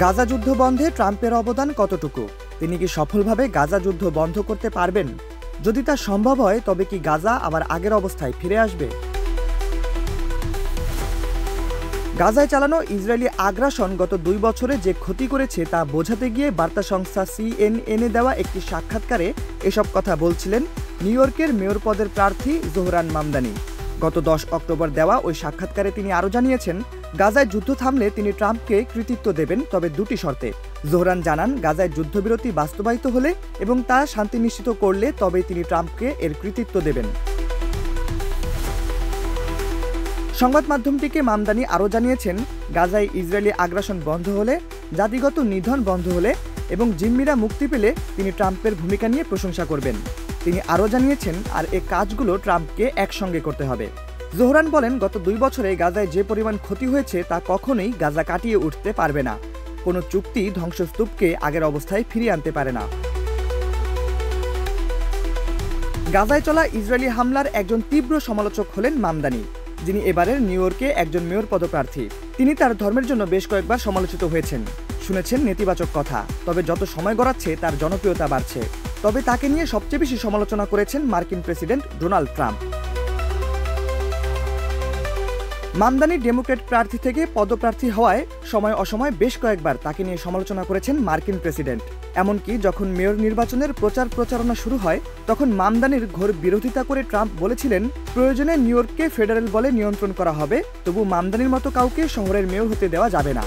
গাজা যুদ্ধ বন্ধে ট্রাম্পের অবদান কতটুকু? তিনি কি সফলভাবে গাজা যুদ্ধ বন্ধ করতে পারবেন? যদি তা সম্ভব হয় তবে কি গাজা আবার আগের অবস্থায় ফিরে আসবে? গাজায় চালানো ইসরায়েলি আগ্রাসন গত 2 বছরে যে ক্ষতি করেছে তা বোঝাতে গিয়ে বার্তা সংস্থা CNN-এ দেওয়া একটি সাক্ষাৎকারে এসব কথা বলছিলেন নিউ ইয়র্কের মেয়র পদের প্রার্থী জোহরান মামদানি। গত 10 অক্টোবর দেওয়া ওই সাক্ষাৎকারে তিনি আরও জানিয়েছেন, গাজায় যুদ্ধ থামলে তিনি ট্রাম্পকে কৃতিত্ব দেবেন, তবে 2টি শর্তে। জোহরান জানান, গাজায় যুদ্ধবিরতি বাস্তবায়িত হলে এবং তা শান্তি নিশ্চিত করলে তবেই তিনি ট্রাম্পকে এর কৃতিত্ব দেবেন। সংবাদ মাধ্যমটিকে মামদানি আরও জানিয়েছেন, গাজায় ইসরায়েলি আগ্রাসন বন্ধ হলে, জাতিগত নিধন বন্ধ হলে এবং জিম্মিরা মুক্তি পেলে তিনি ট্রাম্পের ভূমিকা নিয়ে প্রশংসা করবেন। তিনি আরও জানিয়েছেন, আর এই কাজগুলো ট্রাম্পকে একসঙ্গে করতে হবে। জোহরান বলেন, গত 2 বছরে গাজায় যে পরিমাণ ক্ষতি হয়েছে তা কখনোই গাজা কাটিয়ে উঠতে পারবে না। কোনো চুক্তি ধ্বংসস্তূপকে আগের অবস্থায় ফিরিয়ে আনতে পারে না। গাজায় চলা ইসরায়েলি হামলার একজন তীব্র সমালোচক হলেন মামদানি, যিনি এবারের নিউ ইয়র্কে একজন মেয়র পদপ্রার্থী। তিনি তার ধর্মের জন্য বেশ কয়েকবার সমালোচিত হয়েছেন, শুনেছেন নেতিবাচক কথা, তবে যত সময় গড়াচ্ছে তার জনপ্রিয়তা বাড়ছে। তবে তাকে নিয়ে সবচেয়ে বেশি সমালোচনা করেছেন মার্কিন president Donald Trump. Mamdani Democrat প্রার্থী থেকে পদপ্রার্থী হওয়ায় সময় অসময় বেশ কয়েকবার তাকে নিয়ে সমালোচনা করেছেন মার্কিন প্রেসিডেন্ট। এমনকি যখন মেয়র নির্বাচনের প্রচারণা শুরু হয় তখন মামদানির ঘোর বিরোধিতা করে ট্রাম্প বলেছিলেন, প্রয়োজনে নিউ ইয়র্ককে ফেডারেল বলে নিয়ন্ত্রণ করা হবে, তবু মামদানির মতো কাউকে শহরের মেয়র হতে দেওয়া যাবে না।